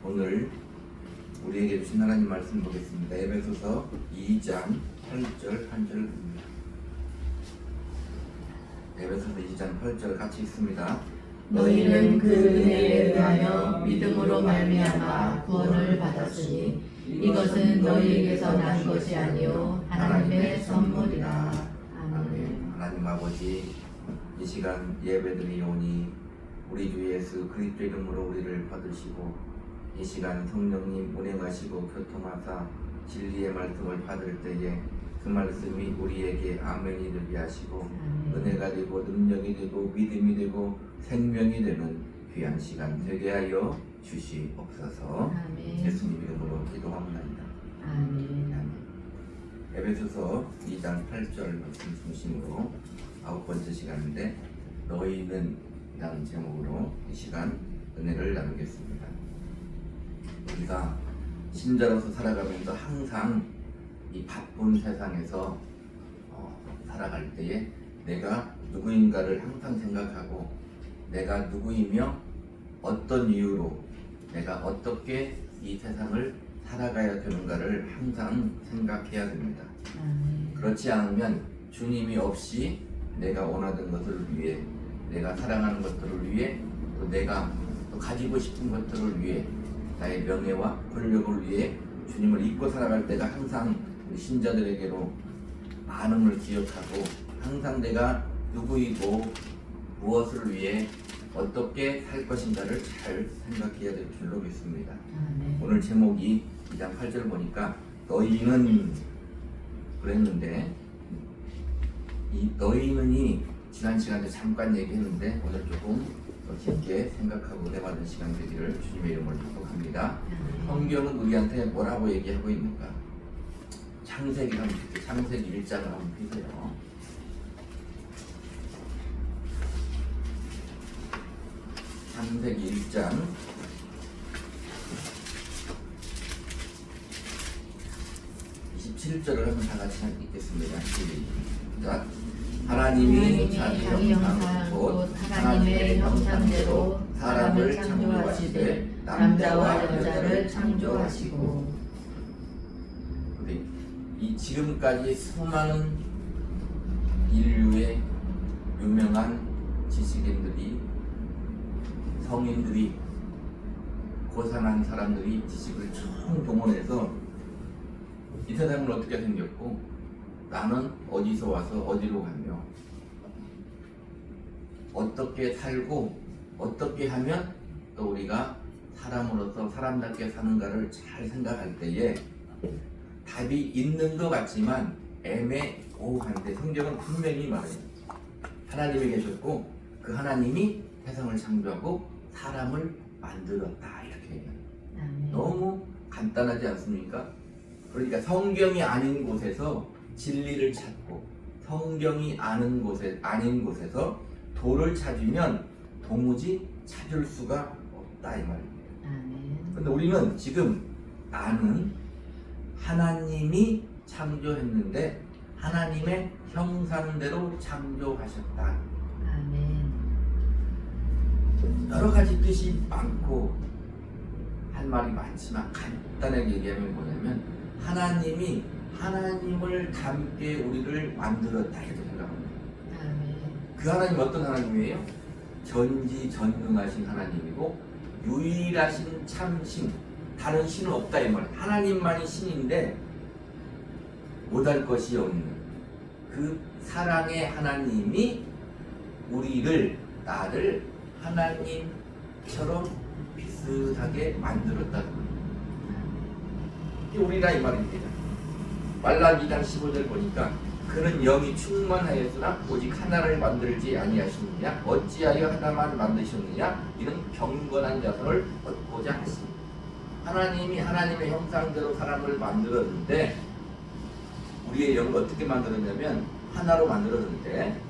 오늘 우리에게 주신 하나님 말씀 보겠습니다. 에베소서 2장 8절 한 절입니다. 에베소서 2장 8절 같이 읽습니다. 너희는 그 은혜에 의하여 믿음으로 말미암아 구원을 받았으니 이것은 너희에게서 난 것이 아니요 하나님의 선물이라. 아멘. 하나님 아버지, 이 시간 예배드리오니 우리 주 예수 그리스도 이름으로 우리를 받으시고 이 시간 성령님 운행하시고 교통하사 진리의 말씀을 받을 때에 그 말씀이 우리에게 아멘이 되게 하시고 은혜가 되고 능력이 되고 믿음이 되고 생명이 되는 귀한 시간 되게 하여 주시옵소서. 아멘. 예수님 이름으로 기도합니다. 아멘. 아멘. 에베소서 2장 8절 말씀 중심으로 9번째 시간인데 너희는 라는 제목으로 이 시간 은혜를 나누겠습니다. 우리가 신자로서 살아가면서 항상 이 바쁜 세상에서 살아갈 때에 내가 누구인가를 항상 생각하고 내가 누구이며 어떤 이유로 내가 어떻게 이 세상을 살아가야 되는가를 항상 생각해야 됩니다. 그렇지 않으면 주님이 없이 내가 원하던 것을 위해 내가 사랑하는 것들을 위해 또 내가 또 가지고 싶은 것들을 위해 나의 명예와 권력을 위해 주님을 잊고 살아갈 때가 항상 우리 신자들에게로 많음을 기억하고 항상 내가 누구이고 무엇을 위해 어떻게 살 것인가를 잘 생각해야 될 줄로 믿습니다. 오늘 제목이 2장 8절 보니까 너희는 그랬는데 이 너희는이 지난 시간에 잠깐 얘기했는데 오늘 조금 더 깊게 생각하고 대화하는 시간 되기를 주님의 이름으로 축복합니다. 성경은 우리한테 뭐라고 얘기하고 있는가? 창세기 1장을 한번 펴세요. 창세기 1장 27절을 한번 다 같이 읽겠습니다. 시작. 하나님이 자기 형상 곧 하나님의 형상대로 사람을 창조하시되 남자와 여자를 창조하시고. 이 지금까지 수많은 인류의 유명한 지식인들이 성인들이 고상한 사람들이 지식을 총 동원해서 이 세상은 어떻게 생겼고 나는 어디서 와서 어디로 가며 어떻게 살고 어떻게 하면 또 우리가 사람으로서 사람답게 사는가를 잘 생각할 때에 답이 있는 것 같지만 애매모호한데 성경은 분명히 말해요. 하나님이 계셨고 그 하나님이 세상을 창조하고 사람을 만들었다 이렇게 얘기해요. 너무 간단하지 않습니까? 그러니까 성경이 아닌 곳에서 진리를 찾고 성경이 아닌 곳에서 도를 찾으면 도무지 찾을 수가 없다 이 말입니다. 그런데 우리는 지금 나는 하나님이 창조했는데 하나님의 형상대로 창조하셨다. 여러 가지 뜻이 많고 할 말이 많지만 간단하게 얘기하면 뭐냐면 하나님이 하나님을 닮게 우리를 만들었다 이렇게 생각합니다. 그 하나님 어떤 하나님이에요? 전지전능하신 하나님이고 유일하신 참신, 다른 신은 없다 이 말이에요. 하나님만이 신인데 못할 것이 없는 그 사랑의 하나님이 우리를 나를 하나님처럼 비슷하게 만들었다는 거예요. 이게 우리라 이 말입니다. 말라기 2장 15절 보니까 그는 영이 충만하였으나 오직 하나를 만들지 아니하시느냐 어찌하여 하나만 만드셨느냐 이는 경건한 자손을 얻고자 하시니. 하나님이 하나님의 형상대로 사람을 만들었는데 우리의 영을 어떻게 만들었냐면 하나로 만들었는데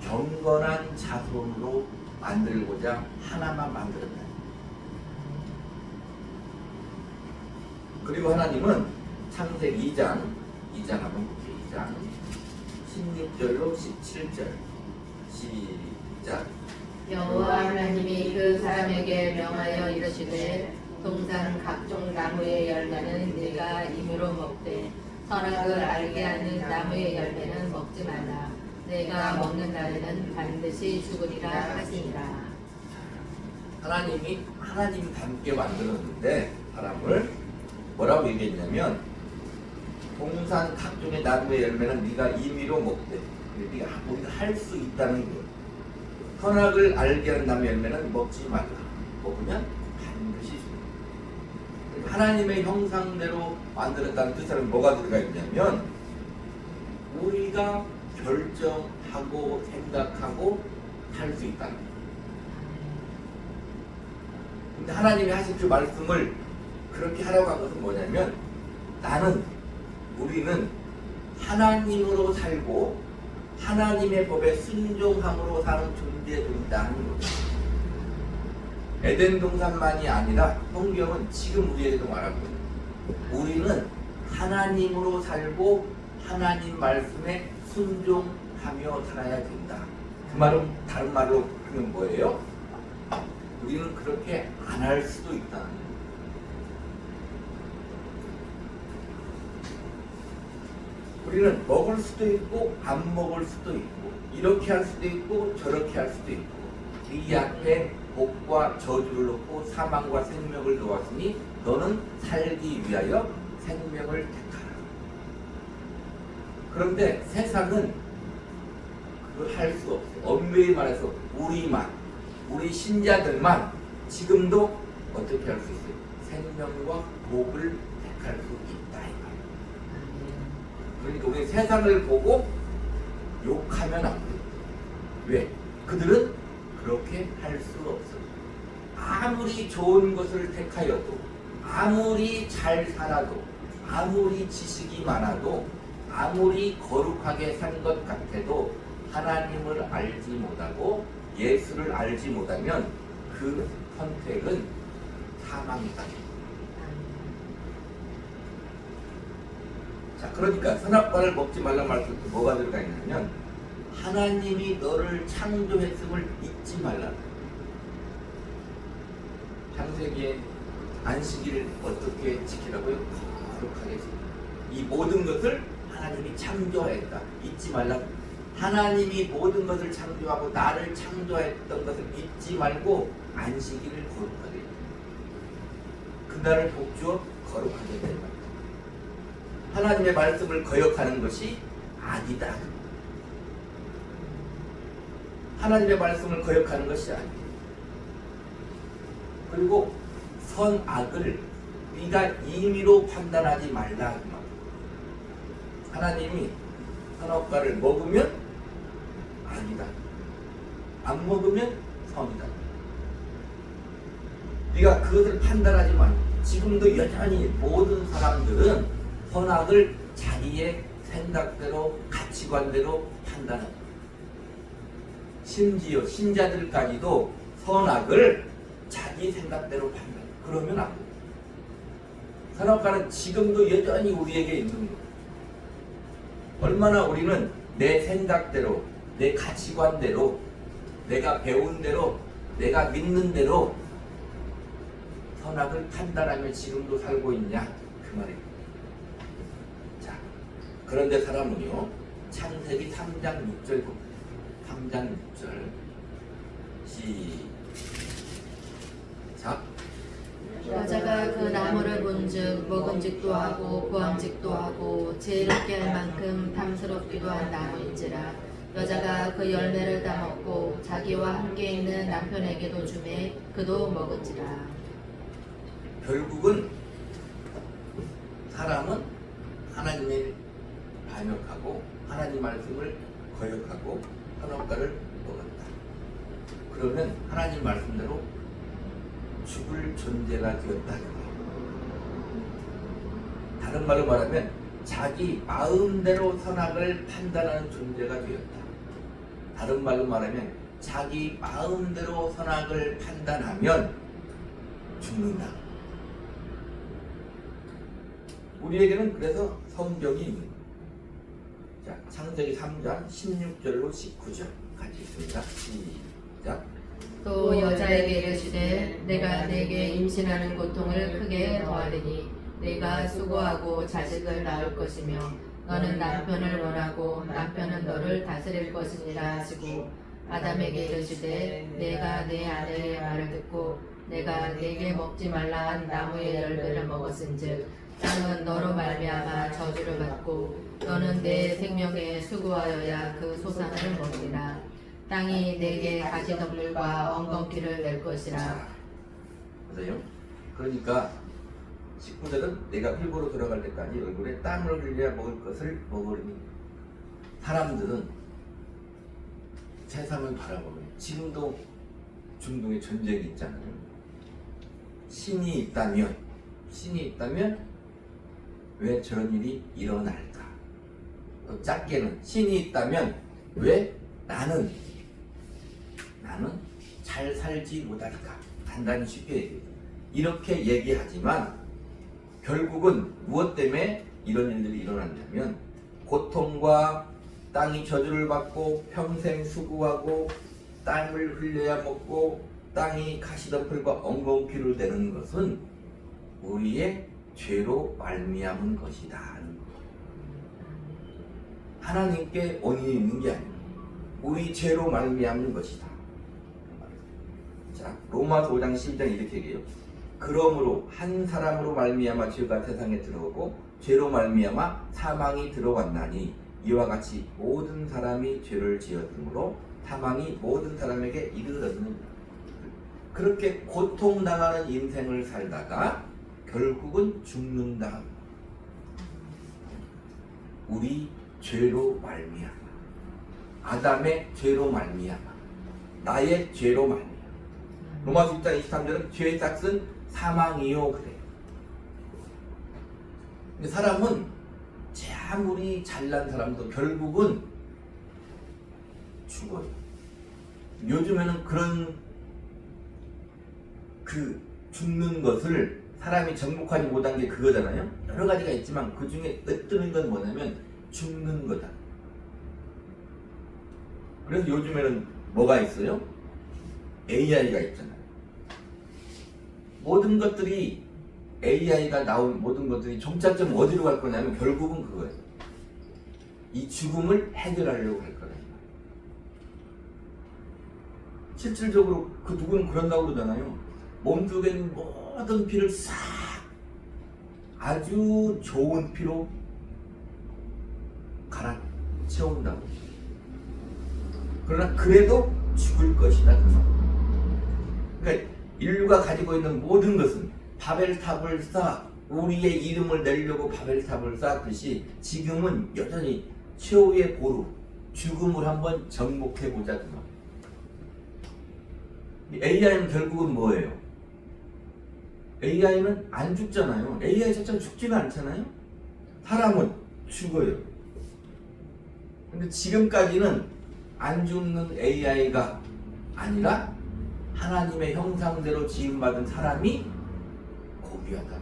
경건한 자손으로 만들고자 하나만 만들었다. 그리고 하나님은 창세기 2장 한번 볼게요. 2장 16절로 17절 시작. 여호와 하나님이 그 사람에게 명하여 이르시되 동산 각종 나무의 열매는 네가 임의로 먹되 선악을 알게 하는 나무의 열매는 먹지 말라. 내가 먹는 날에는 반드시 죽으리라 하시니라. 하나님이 닮게 만들었는데 사람을 뭐라고 얘기했냐면 동산 각종의 나무의 열매는 네가 임의로 먹되 네가 우리가 할 수 있다는 것. 선악을 알게 하는 나무의 열매는 먹지 말라. 먹으면 반드시 죽는다. 하나님의 형상대로 만들었다는 뜻에는 뭐가 들어가 있냐면 우리가 결정하고 생각하고 할 수 있다는 거예요. 근데 하나님이 하신 그 말씀을 그렇게 하라고 한 것은 뭐냐면 우리는 하나님으로 살고 하나님의 법에 순종함으로 사는 존재들이다 하는 거죠. 에덴 동산만이 아니라 성경은 지금 우리에게도 말하고 있는 우리는 하나님으로 살고 하나님 말씀에 순종하며 살아야 된다. 그 말은 다른 말로 하면 뭐예요? 우리는 그렇게 안 할 수도 있다는 거예요. 우리는 먹을 수도 있고 안 먹을 수도 있고 이렇게 할 수도 있고 저렇게 할 수도 있고 이 앞에 복과 저주를 놓고 사망과 생명을 놓았으니 너는 살기 위하여 생명을 택하라. 그런데 세상은 그걸 할 수 없어요. 엄밀히 말해서 우리 신자들만 지금도 어떻게 할 수 있어요? 생명과 복을 택할 수 있다. 그러니까 우리 세상을 보고 욕하면 안 돼요. 왜? 그들은 그렇게 할 수 없어요. 아무리 좋은 것을 택하여도 아무리 잘 살아도 아무리 지식이 많아도 아무리 거룩하게 산 것 같아도 하나님을 알지 못하고 예수를 알지 못하면 그 선택은 사망이다. 자, 그러니까 선악과를 먹지 말란 말씀에 뭐가 들어가 있냐면 하나님이 너를 창조했음을 잊지 말라. 창세기에 안식일을 어떻게 지키라고요? 거룩하게 지키라. 이 모든 것을 하나님이 창조했다. 잊지 말라. 하나님이 모든 것을 창조하고 나를 창조했던 것을 잊지 말고 안식일을 거룩하게 해. 그날을 복주어 거룩하게 해. 하나님의 말씀을 거역하는 것이 악이다. 하나님의 말씀을 거역하는 것이 아니에요. 그리고 선악을 네가 임의로 판단하지 말라. 하나님이 선악과를 먹으면 악이다. 안 먹으면 선이다. 네가 그것을 판단하지 마. 지금도 여전히 모든 사람들은 선악을 자기의 생각대로 가치관대로 판단합니다. 심지어 신자들까지도 선악을 자기 생각대로 판단. 그러면 안 돼요. 선악과는 지금도 여전히 우리에게 있는 거예요. 얼마나 우리는 내 생각대로, 내 가치관대로, 내가 배운 대로, 내가 믿는 대로 선악을 판단하며 지금도 살고 있냐 그 말입니다. 자, 그런데 사람은요 창세기 3장 6절 봅니다. 3장 6절 시작. 여자가 그 나무를 본즉 먹은직도 하고 구황직도 하고 지혜롭게 할 만큼 탐스럽기도 한 나무인지라. 여자가 그 열매를 따먹고 자기와 함께 있는 남편에게도 주매 그도 먹은지라. 결국은 사람은 하나님을 반역하고 하나님 말씀을 거역하고 선악과를 먹었다. 그러면 하나님 말씀대로 죽을 존재가 되었다. 다른 말로 말하면 자기 마음대로 선악을 판단하는 존재가 되었다. 다른 말로 말하면 자기 마음대로 선악을 판단하면 죽는다. 우리에게는 그래서 성경이 있는 거예요. 자, 창세기 3장 16절로 19절 같이 있습니다. 시작. 또 여자에게 이르시되 내가 네게 임신하는 고통을 크게 더하리니 네가 수고하고 자식을 낳을 것이며 너는 남편을 원하고 남편은 너를 다스릴 것이니라 하시고 아담에게 이르시되 내가 내 아내의 말을 듣고 내가 네게 먹지 말라 한 나무의 열매를 먹었은즉 땅은 너로 말미암아 저주를 받고 너는 내 생명에 수고하여야 그 소산을 먹으리라. 땅이 내게 가시덤불과 엉겅퀴를 낼 것이라. 맞아요? 그러니까 19절은 내가 흙으로 돌아갈 때까지 얼굴에 땀을 흘려야 먹을 것을 먹으리니 사람들은 세상을 바라보면 지금도 중동에 전쟁이 있잖아요. 신이 있다면 왜 저런 일이 일어날까? 또 작게는 신이 있다면 왜 나는 잘 살지 못할까? 간단히 쉽게 얘기해요. 이렇게 얘기하지만 결국은 무엇 때문에 이런 일들이 일어났냐면 고통과 땅이 저주를 받고 평생 수고하고 땀을 흘려야 먹고 땅이 가시덤불과 엉겅퀴를 내는 것은 우리의 죄로 말미암은 것이다 하는 거예요. 하나님께 원인이 있는 게 아니에요. 우리 죄로 말미암는 것이다. 자, 로마서 5장 12장 이렇게 얘기해요. 그러므로 한 사람으로 말미암아 죄가 세상에 들어오고 죄로 말미암아 사망이 들어왔나니 이와 같이 모든 사람이 죄를 지었으므로 사망이 모든 사람에게 이르렀느니라. 그렇게 고통당하는 인생을 살다가 결국은 죽는다. 우리 죄로 말미암아, 아담의 죄로 말미암아, 나의 죄로 말미암아. 로마서 6장 23절은 죄의 짝은 사망이요 그래. 근데 사람은 아무리 잘난 사람도 결국은 죽어요. 요즘에는 그런 죽는 것을 사람이 정복하지 못한 게 그거잖아요. 여러 가지가 있지만 그 중에 으뜨는 건 뭐냐면 죽는 거다. 그래서 요즘에는 뭐가 있어요? AI가 있잖아요. 모든 것들이 AI가 나온 모든 것들이 종착점 어디로 갈 거냐면 결국은 그거예요. 이 죽음을 해결하려고 할 거다. 실질적으로 그 누구는 그런다고 그러잖아요. 몸속에 있는 모든 피를 싹 아주 좋은 피로 갈아 채운다고. 그러나 그래도 죽을 것이다. 그러니까 인류가 가지고 있는 모든 것은 바벨탑을 쌓아 우리의 이름을 내려고 바벨탑을 쌓았듯이 지금은 여전히 최후의 보루 죽음을 한번 정복해보자. AI는 결국은 뭐예요? AI는 안 죽잖아요. AI 자체는 죽지는 않잖아요. 사람은 죽어요. 근데 지금까지는 안 죽는 AI가 아니라 하나님의 형상대로 지음받은 사람이 고귀하다.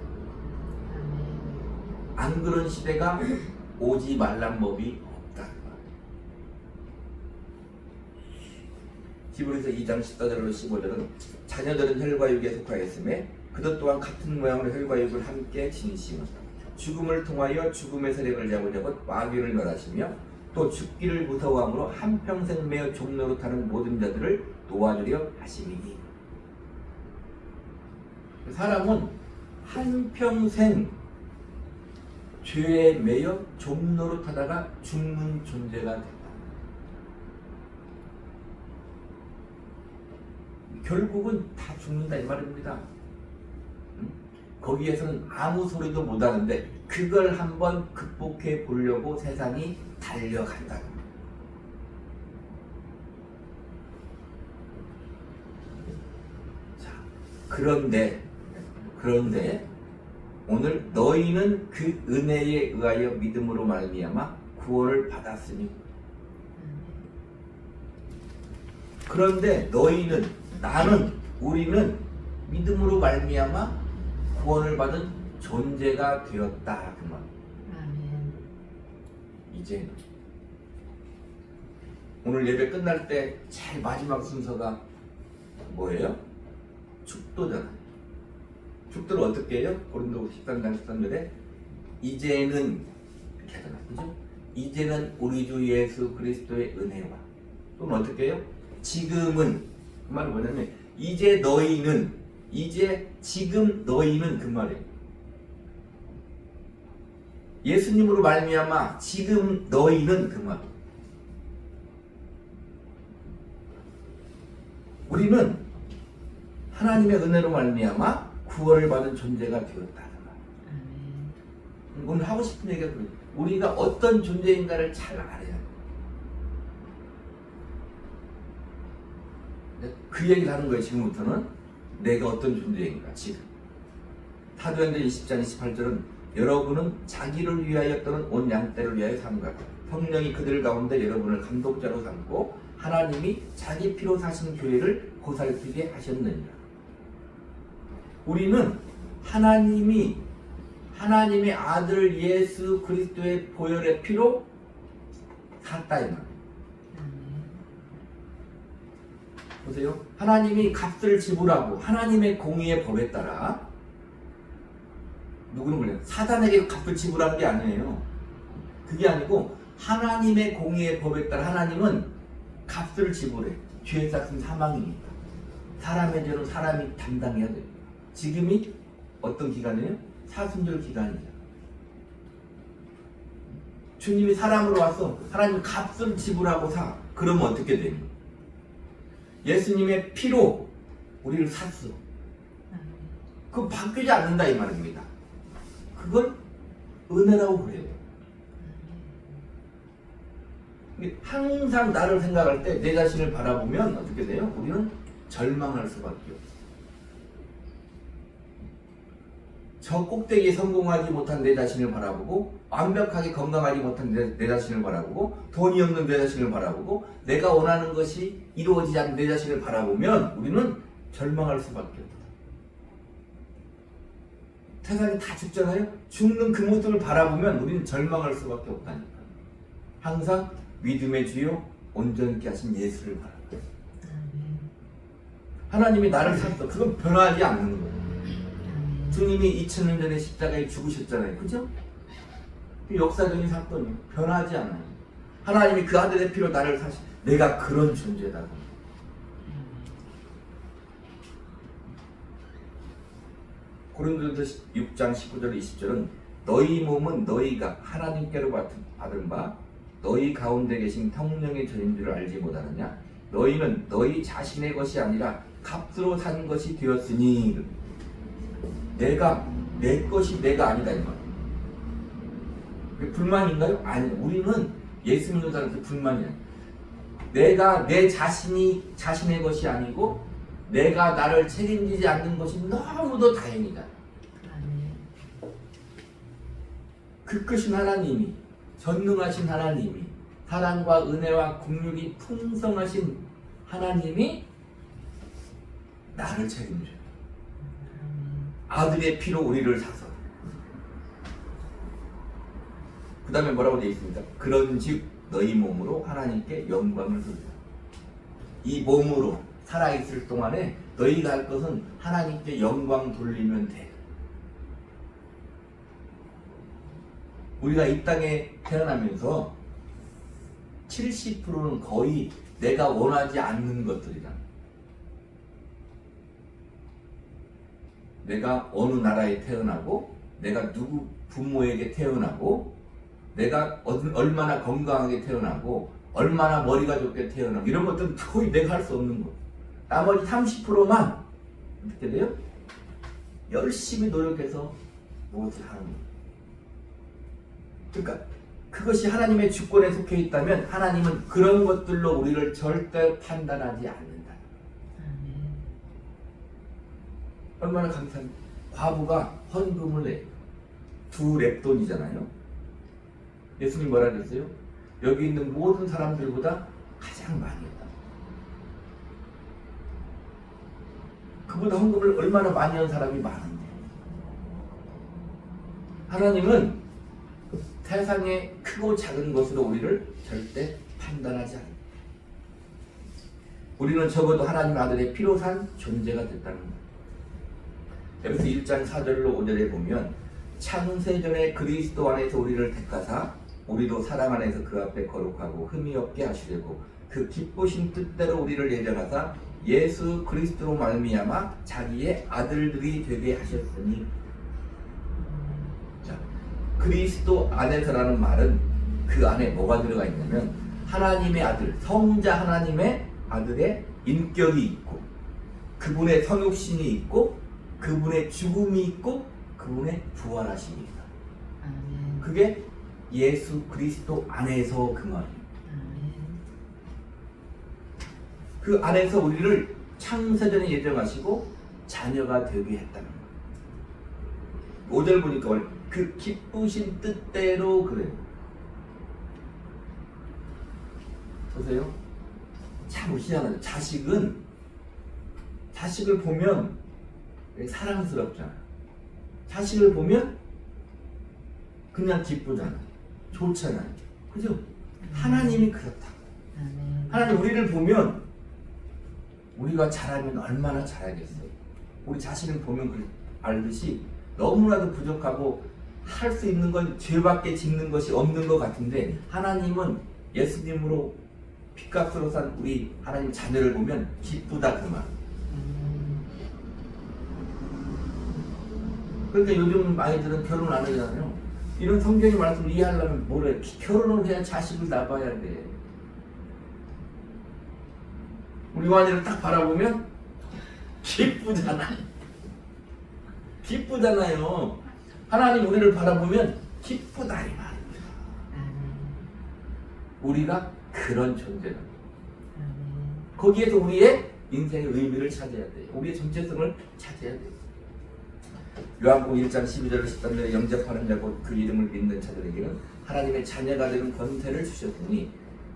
안 그런 시대가 오지 말란 법이 없다. 히브리서 2장 14절로 15절은 자녀들은 혈과 육에 속하였음에 그것 또한 같은 모양으로 혈과 육을 함께 지니시며 죽음을 통하여 죽음의 세력을 잡으려고 마귀를 멸하시며 또 죽기를 무서워함으로 한평생 매어 종노릇하는 모든 자들을 도와주려 하심이니. 사람은 한평생 죄에 매여 종노릇하다가 죽는 존재가 된다. 결국은 다 죽는다 이 말입니다. 거기에서는 아무 소리도 못하는데 그걸 한번 극복해 보려고 세상이 달려간다. 자, 그런데 오늘 너희는 그 은혜에 의하여 믿음으로 말미암아 구원을 받았으니. 그런데 너희는, 나는, 우리는 믿음으로 말미암아 구원을 받은 존재가 되었다. 그 말. 이제 오늘 예배 끝날 때 제일 마지막 순서가 뭐예요? 축도잖아요. 축도를 어떻게 해요? 고린도 13장 13절에 이제는 이렇게 하잖아, 그죠? 이제는 우리 주 예수 그리스도의 은혜와, 또는 어떻게 해요? 지금은, 그 말은 뭐냐면 이제 너희는, 이제 지금 너희는, 그 말이에요. 예수님으로 말미암아 지금 너희는, 그 말. 우리는 하나님의 은혜로 말미암아 구원을 받은 존재가 되었다. 오늘 하고 싶은 얘기가 그래요. 우리가 어떤 존재인가를 잘 알아야 돼요. 그 얘기를 하는 거예요. 지금부터는 내가 어떤 존재인가. 지금 사도행전 20장 28절은 여러분은 자기를 위하여 또는 온 양떼를 위하여 산 것. 성령이 그들 가운데 여러분을 감독자로 삼고 하나님이 자기 피로 사신 교회를 보살피게 하셨느니라. 우리는 하나님의 아들 예수 그리스도의 보혈의 피로 샀다, 이 말이에요. 보세요. 하나님이 값을 지불하고 하나님의 공의의 법에 따라, 누구는 그래요? 사단에게 값을 지불한 게 아니에요. 그게 아니고 하나님의 공의의 법에 따라 하나님은 값을 지불해. 죄의 값은 사망이니까 사람의 죄는 사람이 담당해야 돼요. 지금이 어떤 기간이에요? 사순절 기간이죠. 주님이 사람으로 와서 하나님 값을 지불하고 사. 그러면 어떻게 돼요? 예수님의 피로 우리를 샀어. 그거 바뀌지 않는다, 이 말입니다. 그걸 은혜라고 그래요. 항상 나를 생각할 때 내 자신을 바라보면 어떻게 돼요? 우리는 절망할 수밖에 없어요. 저 꼭대기에 성공하지 못한 내 자신을 바라보고, 완벽하게 건강하지 못한 내 자신을 바라보고, 돈이 없는 내 자신을 바라보고, 내가 원하는 것이 이루어지지 않는 내 자신을 바라보면 우리는 절망할 수밖에 없다. 세상이 다 죽잖아요? 죽는 그 모습을 바라보면 우리는 절망할 수밖에 없다니까. 항상 믿음의 주요 온전케 하신 예수를 바라봐요. 하나님이 나를 샀어. 그건 변하지 않는 거예요. 주님이 2000년 전에 십자가에 죽으셨잖아요. 그죠? 역사적인 사건이에요. 변하지 않아요. 하나님이 그 아들의 피로 나를 사시, 내가 그런 존재다. 고린도전서 6장 19절 20절은 너희 몸은 너희가 하나님께로 받은 바 너희 가운데 계신 성령의 전인 줄 알지 못하느냐? 너희는 너희 자신의 것이 아니라 값으로 산 것이 되었으니. 내 것이 내가 아니다, 이 말. 불만인가요? 아니, 우리는 예수 믿는 사람한테 불만이야. 내가 내 자신의 것이 아니고 내가 나를 책임지지 않는 것이 너무도 다행이다. 그 크신 하나님이, 전능하신 하나님이, 사랑과 은혜와 긍휼이 풍성하신 하나님이 나를 책임져요. 아들의 피로 우리를 사서. 그 다음에 뭐라고 되어 있습니까? 그런즉 너희 몸으로 하나님께 영광을 돌려. 이 몸으로 살아있을 동안에 너희가 할 것은 하나님께 영광 돌리면 돼. 우리가 이 땅에 태어나면서 70%는 거의 내가 원하지 않는 것들이다. 내가 어느 나라에 태어나고, 내가 누구 부모에게 태어나고, 내가 얼마나 건강하게 태어나고, 얼마나 머리가 좋게 태어나고, 이런 것들은 거의 내가 할 수 없는 거. 나머지 30%만 어떻게 돼요? 열심히 노력해서 무엇을 하는 거예요. 그러니까 그것이 하나님의 주권에 속해 있다면 하나님은 그런 것들로 우리를 절대 판단하지 않는다. 얼마나 감사합니다. 과부가 헌금을 내. 2렙돈이잖아요. 예수님 뭐라 그랬어요? 여기 있는 모든 사람들보다 가장 많이 했다. 그보다 헌금을 얼마나 많이 한 사람이 많은데. 하나님은 세상의 크고 작은 것으로 우리를 절대 판단하지 않는다. 우리는 적어도 하나님 아들의 피로산 존재가 됐다는 거예요. 에베소 1장 4절로 5절에 보면 창세전에 그리스도 안에서 우리를 택하사 우리도 사랑 안에서 그 앞에 거룩하고 흠이 없게 하시려고 그 기쁘신 뜻대로 우리를 예정하사 예수 그리스도로 말미암아 자기의 아들들이 되게 하셨으니. 자, 그리스도 안에서라는 말은 그 안에 뭐가 들어가 있냐면 하나님의 아들, 성자 하나님의 아들의 인격이 있고 그분의 성육신이 있고 그분의 죽음이 있고 그분의 부활하심이 있다. 아멘. 그게 예수 그리스도 안에서 그 말이에요. 아멘. 그 안에서 우리를 창세전에 예정하시고 자녀가 되게 했다는 거예요. 5절 보니까 그 기쁘신 뜻대로 그래요. 보세요. 참 희한하죠. 자식을 보면 사랑스럽잖아. 자식을 보면 그냥 기쁘잖아. 좋잖아. 그죠? 하나님이 그렇다. 아멘. 하나님 우리를 보면 우리가 잘하면 얼마나 잘하겠어요. 우리 자신을 보면 알듯이 너무나도 부족하고 할 수 있는 건 죄밖에 짓는 것이 없는 것 같은데 하나님은 예수님으로 핏값으로 산 우리 하나님 자녀를 보면 기쁘다 그 말. 그러니까 요즘 아이들은 결혼 안 하잖아요. 이런 성경의 말씀을 이해하려면 뭐래? 결혼을 해야 자식을 낳아야 돼. 우리 환희를 딱 바라보면 기쁘잖아요. 기쁘잖아요. 하나님 우리를 바라보면 기쁘다 이 말입니다. 우리가 그런 존재다. 거기에서 우리의 인생의 의미를 찾아야 돼요. 우리의 정체성을 찾아야 돼요. 요한복음 1장 12절을 13절에 영접하는 자 곧 그 이름을 믿는 자들에게는 하나님의 자녀가 되는 권세를 주셨으니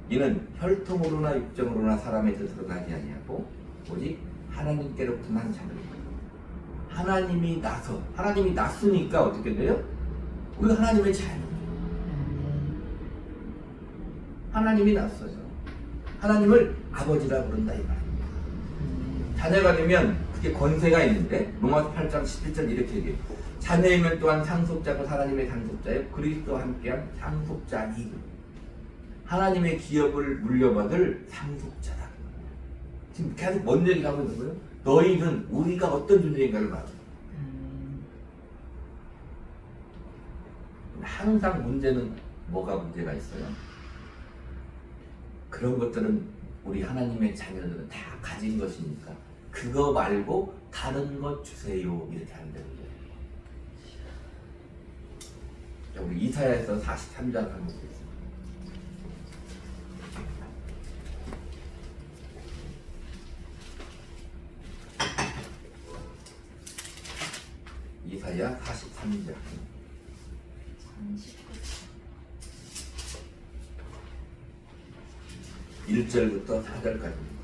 이는 혈통으로나 육정으로나 사람의 뜻으로 나지 아니하고 오직 하나님께로부터 난 자들입니다. 하나님이 낳았으니까 어떻게 돼요? 우리가 하나님의 자녀. 하나님이 낳았어요. 하나님을 아버지라 부른다 이 말입니다. 자녀가 되면 그게 권세가 있는데 로마서 8장 11절 이렇게 얘기해요. 자녀이면 또한 상속자고 하나님의 상속자요 그리스도와 함께한 상속자니 하나님의 기업을 물려받을 상속자다. 지금 계속 뭔 얘기가 하고 있는 거예요? 너희는 우리가 어떤 존재인가를 말해요. 항상 문제는 뭐가 문제가 있어요? 그런 것들은 우리 하나님의 자녀들은 다 가진 것이니까 그거 말고 다른 것 주세요 이렇게 한다는 거예요. 자, 우리 이사야에서 43장 한번 보겠습니다. 이사야 43장 1절부터 4절까지입니다.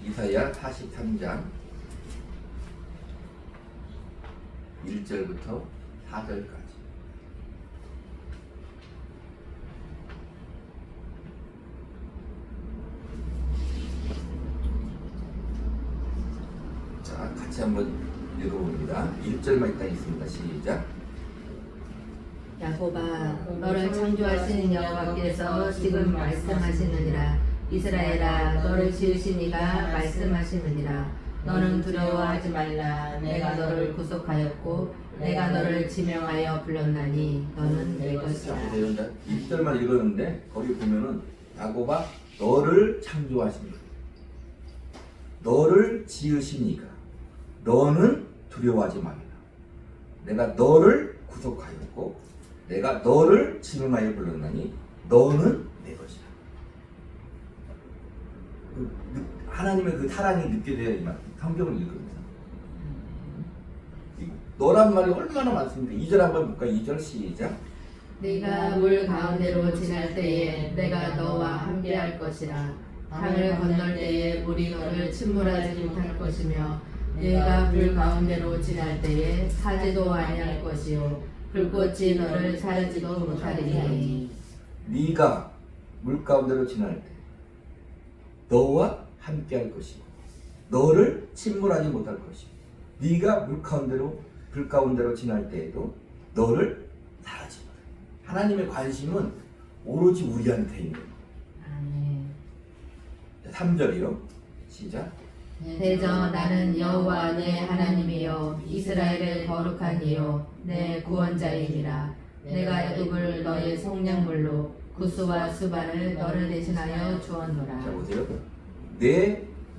이사야 43장 1절부터 4절까지. 자, 같이 한번 읽어봅니다. 1절만 일단 있습니다. 시작. 야곱아, 너를 창조하신 여호와께서 지금 말씀하시느니라. 이스라엘아, 너를 지으신 이가 말씀하시느니라. 너는 두려워하지 말라. 내가 너를 구속하였고 내가 너를 지명하여 불렀나니 너는 내 것이라. 1절만 읽었는데 거기 보면은 야곱아, 너를 창조하신 이가, 너를 지으신 이가, 너는 두려워하지 말라. 내가 너를 구속하였고 내가 너를 지명하여 불렀나니 너는 내 것이야. 하나님의 그 사랑이 느껴져야 성경을 읽습니다. 너란 말이 얼마나 많습니까? 2절 한번 볼까요? 2절 시작. 네가 물 가운데로 지날 때에 내가 너와 함께할 것이라. 강을 건널 때에 물이 너를 침몰하지 못할 것이며 네가 불 가운데로 지날 때에 타지도 아니할 것이요 불꽃이 너를 사르지도 못하리니. 네가 물 가운데로 지날 때 너와 함께 할 것이고 너를 침몰하지 못할 것이고 네가 물 가운데로 불 가운데로 지날 때에도 너를 사라지 못할. 하나님의 관심은 오로지 우리한테 있는 거예요. 아멘. 3절이요. 시작. 대저 나는 여호와 내 하나님이요 이스라엘의 거룩한 이요 내 구원자이니라. 내가 애굽을 너의 속량물로 구스와 수바를 너를 대신하여 주었노라. 자 보세요.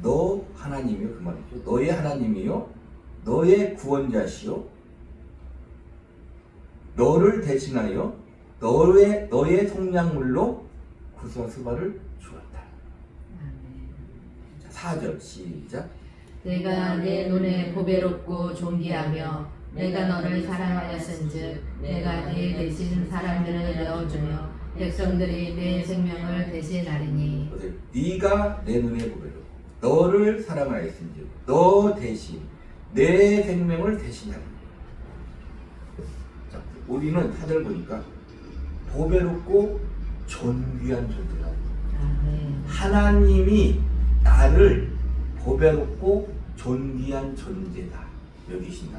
너 하나님이요 그 말이죠. 너의 하나님이요 너의 구원자시요 너를 대신하여 너의 속량물로 구스와 수바를 주었다. 자, 4절 시작. 내가 내 눈에 보배롭고 존귀하며 내가 너를 사랑하였은즉 내가 네 대신 사람들을 내어주며 백성들이 내 생명을 대신하리니. 보세요. 네가 내 눈에 보배롭고 너를 사랑하였은즉 너 대신 내 생명을 대신하리니. 자, 우리는 4절 보니까 보배롭고 존귀한 존재다. 아멘. 하나님이 나를 보배롭고 존귀한 존재다 여기신다.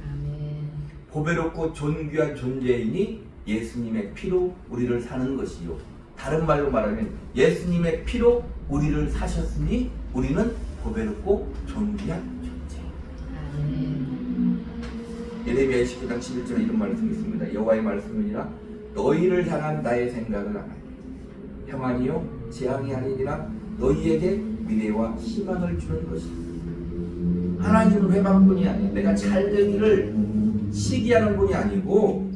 아멘. 보배롭고 존귀한 존재이니 예수님의 피로 우리를 사는 것이요. 다른 말로 말하면 예수님의 피로 우리를 사셨으니 우리는 보배롭고 존귀한 존재. 아멘. 예레미야 29장 11절에 이런 말씀이 있습니다. 여호와의 말씀이니라 너희를 향한 나의 생각을 아나니 평안이요 재앙이 아니니라 너희에게 미래와 희망을 주는 것이다. 하나님은 회방꾼이 아니야. 내가 잘되기를 시기하는 분이 아니고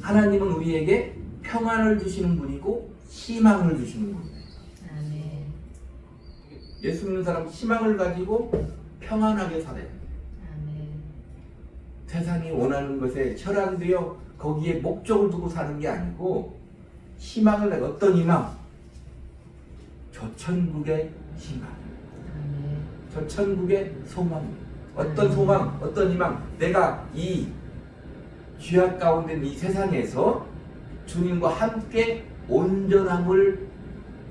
하나님은 우리에게 평안을 주시는 분이고 희망을 주시는 분이에요. 아멘. 예수 믿는 사람은 희망을 가지고 평안하게 살아야 돼요. 아멘. 세상이 원하는 것에 혈안되어 거기에 목적을 두고 사는 게 아니고 희망을 내가 어떤 희망? 저 천국의 희망. 아멘. 저 천국의 소망. 어떤 소망, 어떤 희망. 내가 이 죄악 가운데 있는 이 세상에서 주님과 함께 온전함을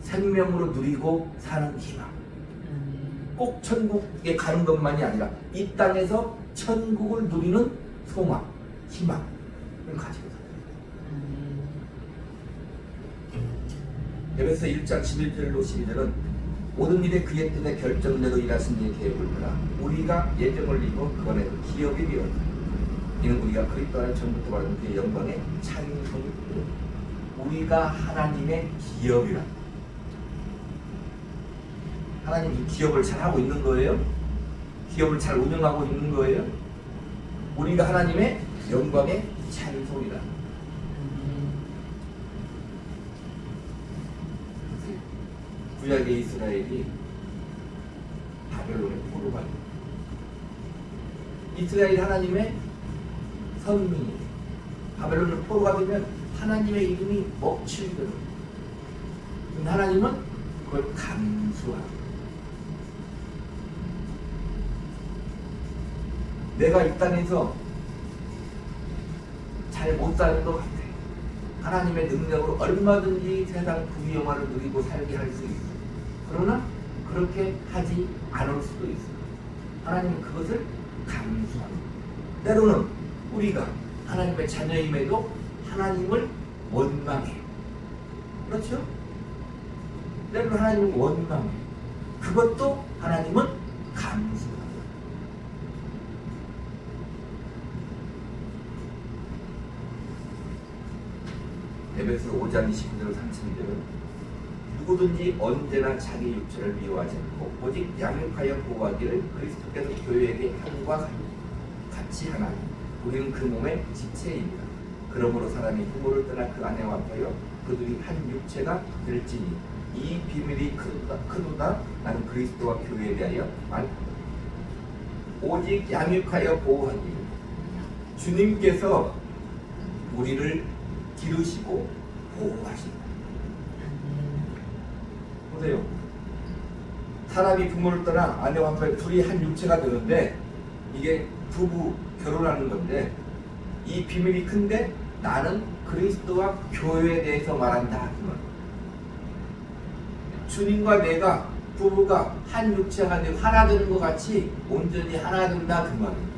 생명으로 누리고 사는 희망. 아멘. 꼭 천국에 가는 것만이 아니라 이 땅에서 천국을 누리는 소망, 희망을 가지고 살아요. 에베소 1장 11절로 12절은 모든 일에 그의 뜻에 결정대로 일하신 이의 계획을 보라. 우리가 예정을 이루어 그 안에 그 기업이 되었다. 이는 우리가 그리스도 안에 전부터 받은 그의 영광의 찬송이 우리가 하나님의 기업이라. 하나님이 기업을 잘 하고 있는 거예요? 기업을 잘 운영하고 있는 거예요? 우리가 하나님의 영광의 찬송이라. 구약의 이스라엘이 바벨론의 포로 가 이스라엘 하나님의 선민이 바벨론의 포로가 되면 하나님의 이름이 먹칠되는 하나님은 그걸 감수하고 내가 이 땅에서 잘 못 사는 것 같아. 하나님의 능력으로 얼마든지 세상 부귀영화를 누리고 살게 할 수 있어. 그러나 그렇게 하지 않을 수도 있어. 하나님은 그것을 감수합니다. 때로는 우리가 하나님의 자녀임에도 하나님을 원망해. 그렇죠? 때로는 하나님을 원망해. 그것도 하나님은 감수합니다. 에베소 5장 29절 30절은 누구든지 언제나 자기 육체를 미워하지 않고 오직 양육하여 보호하기를 그리스도께서 교회에게 함과 같이 하나니 우리는 그 몸의 지체입니다. 그러므로 사람이 부모를 떠나 그 아내와 합하여 그들이 한 육체가 될지니 이 비밀이 크도다. 나는 그리스도와 교회에 대하여 말한다. 오직 양육하여 보호하기를. 주님께서 우리를 기르시고 보호하신다. 보세요. 사람이 부모를 떠나 아내와 함께 둘이 한 육체가 되는데 이게 부부 결혼하는 건데 이 비밀이 큰데 나는 그리스도와 교회에 대해서 말한다. 주님과 내가 부부가 한 육체가 되고 하나 되는 것 같이 온전히 하나 된다 그 말이에요.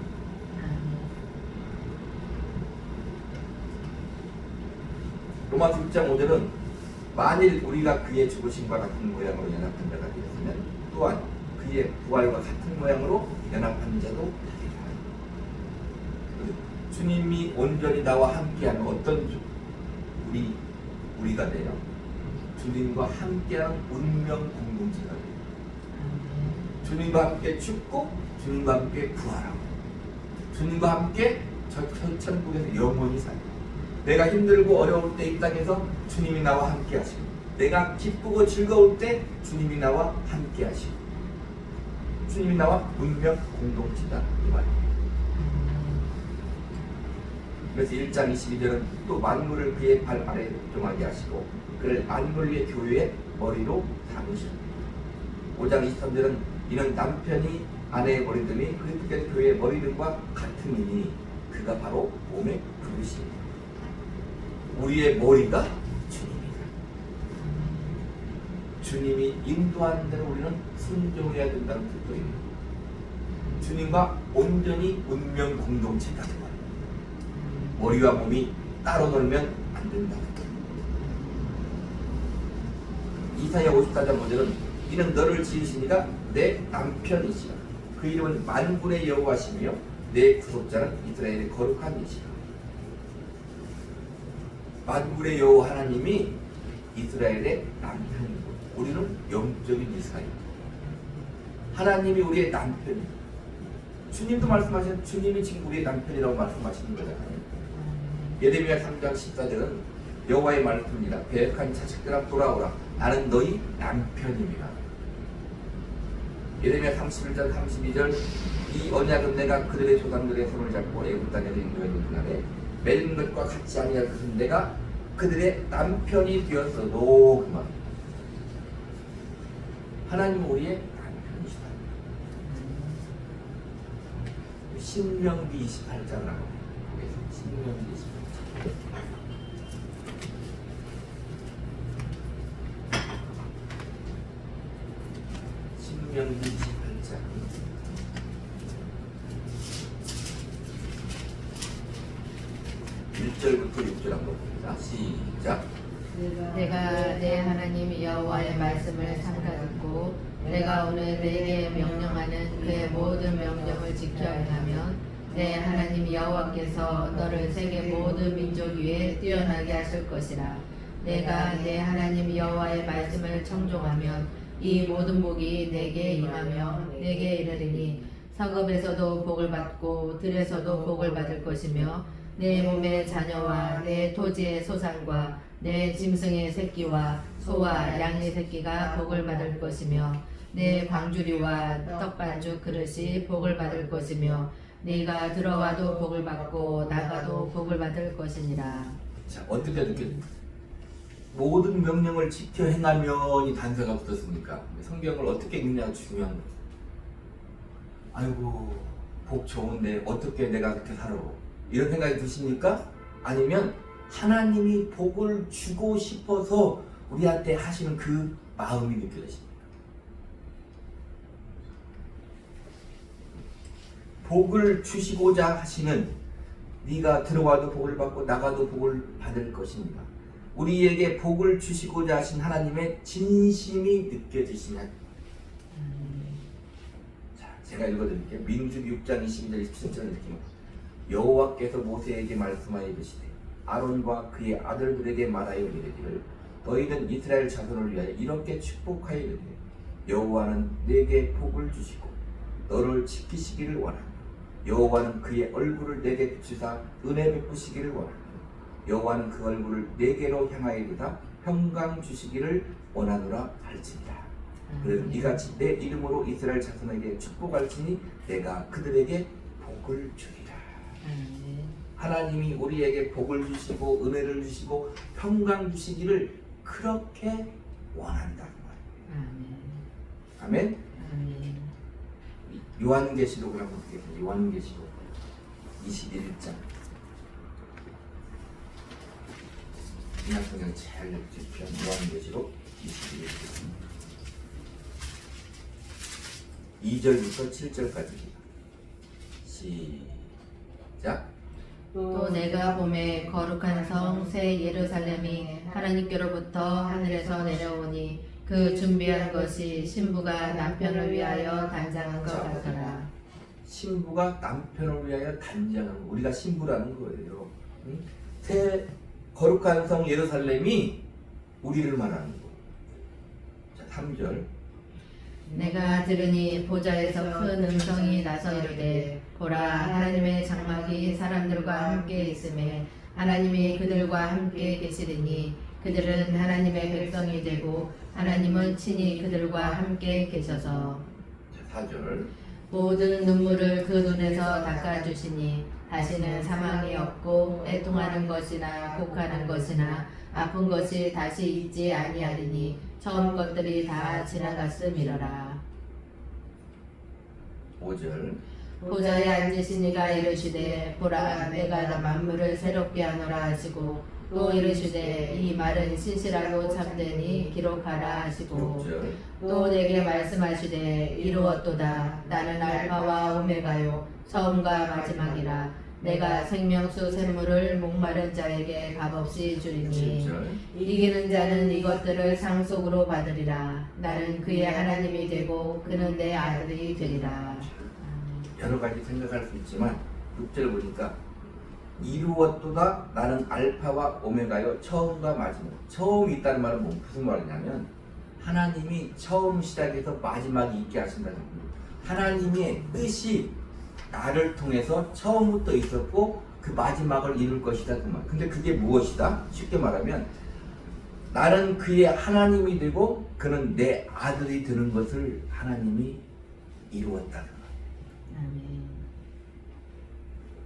로마서 6장 5절은 만일 우리가 그의 죽으심과 같은 모양으로 연합한 자가 되었으면 또한 그의 부활과 같은 모양으로 연합한 자도 되리라. 주님이 온전히 나와 함께하는 어떤 우리가 돼요. 주님과 함께하는 운명 공동체가 돼요. 주님과 함께 죽고 주님과 함께 부활하고 주님과 함께 천국에서 영원히 살고 내가 힘들고 어려울 때 이 땅에서 주님이 나와 함께 하시고 내가 기쁘고 즐거울 때 주님이 나와 함께 하시고 주님이 나와 운명 공동체다 이 말이에요. 그래서 1장 22절은 또 만물을 그의 발 아래에 복종하게 하시고 그를 만물 위의 교회의 머리로 삼으셨다. 5장 23절은 이는 남편이 아내의 머리됨이 그리스도의 교회의 머리됨과 같으니 그가 바로 몸의 그릇입니다. 우리의 머리가 주님이다. 주님이 인도하는 대로 우리는 순종해야 된다는 뜻도 있습니다. 주님과 온전히 운명 공동체가 되고 머리와 몸이 따로 놀면 안 된다. 이사야 54장 5절은 이는 너를 지으시니가 내 남편이시라. 그 이름은 만군의 여호와시며 내 구속자는 이스라엘의 거룩한 이시라. 만군의 여호와 하나님이 이스라엘의 남편이고 우리는 영적인 이스라엘입니다. 하나님이 우리의 남편입니다. 주님도 말씀하신 주님이 지금 우리의 남편이라고 말씀하시는 거잖아요. 예레미야 3장 14절은 여호와의 말씀입니다. 배역한 자식들아 돌아오라. 나는 너희 남편입니다. 예레미야 31장 32절 이 언약은 내가 그들의 조상들의 손을 잡고 애굽 땅에서 인도했던 그날에 맺은 것과 같지 아니할 것은 내가 그들의 남편이 되었어도 그만. 하나님은 우리의 남편이시다. 신명기 28장이라고 보겠습니다. 신명기 28장. 신명기 28장 1절부터 6절 한번 봅니다. 시작. 내가 내 하나님 여호와의 말씀을 삼가 듣고 내가 오늘 내게 명령하는 그의 모든 명령을 지켜야 하면 내 하나님 여호와께서 너를 세계 모든 민족 위에 뛰어나게 하실 것이라. 내가 내 하나님 여호와의 말씀을 청종하면 이 모든 복이 내게 임하며 내게 이르리니 성읍에서도 복을 받고 들에서도 복을 받을 것이며 내 몸의 자녀와 내 토지의 소산과 내 짐승의 새끼와 소와 양의 새끼가 복을 받을 것이며 내 광주리와 떡반죽 그릇이 복을 받을 것이며 네가 들어와도 복을 받고 나가도 복을 받을 것이니라. 자, 어떻게 모든 명령을 지켜 행하면 이 단서가 붙었습니까? 성경을 어떻게 읽느냐가 중요한 거예요. 아이고 복 좋은데 어떻게 내가 그렇게 살아? 이런 생각이 드십니까? 아니면 하나님이 복을 주고 싶어서 우리한테 하시는 그 마음이 느껴지십니까? 복을 주시고자 하시는 네가 들어와도 복을 받고 나가도 복을 받을 것입니다. 우리에게 복을 주시고자 하신 하나님의 진심이 느껴지시냐? 자, 제가 읽어드릴게요. 민수기 6장 22절 27절 이렇게 여호와께서 모세에게 말씀하여 이르시되 아론과 그의 아들들에게 말하여 이르기를 너희는 이스라엘 자손을 위하여 이렇게 축복하여 이르되 여호와는 내게 복을 주시고 너를 지키시기를 원하노. 여호와는 그의 얼굴을 내게 비추사 은혜 베푸시기를 원하노. 여호와는 그 얼굴을 내게로 향하여 이르다 평강 주시기를 원하노라 할지니라. 그래서 이같이 내 이름으로 이스라엘 자손에게 축복할지니 내가 그들에게 복을 주리라. 하나님이 우리에게 복을 주시고 은혜를 주시고 평강 주시기를 그렇게 원한다. 아멘. 요한계시록을 한번 보겠습니다. 요한계시록 21장 그냥 성경 잘 읽으십시오. 요한계시록 21장 2절부터 7절까지입니다. 시작. 또 내가 보매 거룩한 성 새 예루살렘이 하나님께로부터 하늘에서 내려오니 그 준비한 것이 신부가 남편을 위하여 단장한 것 같더라. 신부가 남편을 위하여 단장한 거. 우리가 신부라는 거예요. 응? 새 거룩한 성 예루살렘이 우리를 말하는 거. 자, 3절. 내가 들으니 보좌에서 큰 음성이 나서 이르되 보라 하나님의 장막이 사람들과 함께 있음에 하나님이 그들과 함께 계시리니 그들은 하나님의 백성이 되고 하나님은 친히 그들과 함께 계셔서 자, 4절. 모든 눈물을 그 눈에서 닦아주시니 다시는 사망이 없고 애통하는 것이나 곡하는 것이나 아픈 것이 다시 있지 아니하리니 처음 것들이 다 지나갔음이러라. 5절. 보좌에 앉으신 이가 이르시되 보라 내가 만물을 새롭게 하노라 하시고 또 이르시되 이 말은 신실하고 참되니 기록하라 하시고 6절. 또 내게 말씀하시되 이루었도다 나는 알파와 오메가요 처음과 마지막이라 내가 생명수 샘물을 목마른 자에게 값없이 주리니 7절. 이기는 자는 이것들을 상속으로 받으리라 나는 그의 하나님이 되고 그는 내 아들이 되리라. 여러 가지 생각할 수 있지만 6절 보니까 이루었도다 나는 알파와 오메가요 처음과 마지막. 처음이 있다는 말은 무슨 말이냐면 하나님이 처음 시작해서 마지막이 있게 하신다는 겁니다. 하나님의 뜻이 나를 통해서 처음부터 있었고 그 마지막을 이룰 것이다 그 말. 근데 그게 무엇이다? 쉽게 말하면 나는 그의 하나님이 되고 그는 내 아들이 되는 것을 하나님이 이루었다. 아멘.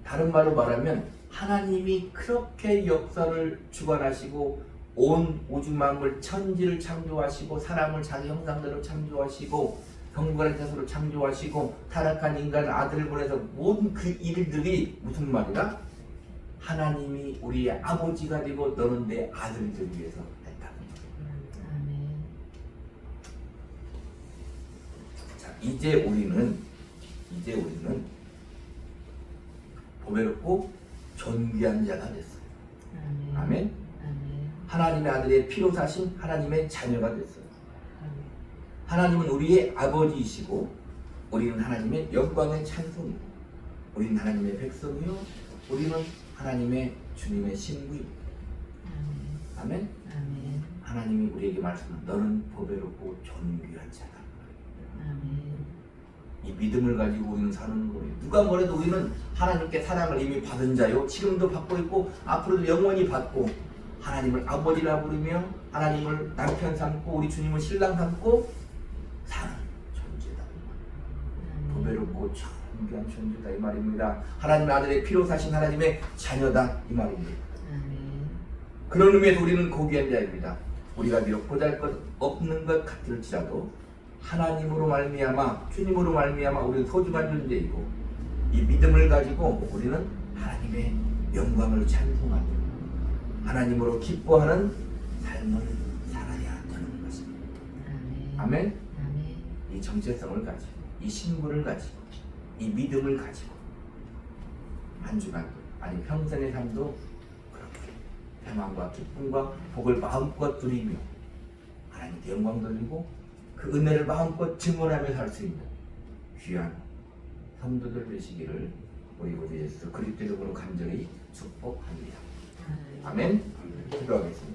다른 말로 말하면 하나님이 그렇게 역사를 주관하시고 온 우주 만물 천지를 창조하시고 사람을 자기 형상대로 창조하시고 성부간의 태소로 창조하시고 타락한 인간 아들을 보내서 모든 그 일들이 무슨 말이다? 하나님이 우리의 아버지가 되고 너는 내 아들이 되기 위해서 했다. 아멘. 자, 이제 우리는 보배롭고 존귀한 자가 됐어요. 아멘. 아멘. 아멘. 하나님의 아들의 피로 사신 하나님의 자녀가 됐어요. 아멘. 하나님은 우리의 아버지이시고 우리는 하나님의 영광의 찬송이고 우리는 하나님의 백성이요 우리는 하나님의 주님의 신부입니다. 아멘. 아멘. 하나님이 우리에게 말씀하는 너는 보배롭고 존귀한 자다. 아멘. 이 믿음을 가지고 우리는 사는 거예요. 누가 뭐래도 우리는 하나님께 사랑을 이미 받은 자요. 지금도 받고 있고 앞으로도 영원히 받고 하나님을 아버지라 부르며 하나님을 남편 삼고 우리 주님을 신랑 삼고 사는 존재다. 보배롭고 존귀한 존재다 이 말입니다. 하나님의 아들의 피로 사신 하나님의 자녀다 이 말입니다. 아멘. 그런 의미에서 우리는 고귀한 자입니다. 우리가 비록 보잘것 없는 것 같을지라도 하나님으로 말미암아 주님으로 말미암아 우리는 소중한 존재이고 이 믿음을 가지고 우리는 하나님의 영광을 찬송하며 하나님으로 기뻐하는 삶을 살아야 되는 것입니다. 아멘. 아멘. 이 정체성을 가지고 이 신분을 가지고 이 믿음을 가지고 한 주간 아니 평생의 삶도 그렇게 평안과 기쁨과 복을 마음껏 누리며 하나님께 영광 돌리고 그 은혜를 마음껏 증언하며 살 수 있는 귀한 성도들 되시기를 우리 구주 예수 그리스도 이름으로 간절히 축복합니다. 아멘. 기도하겠습니다.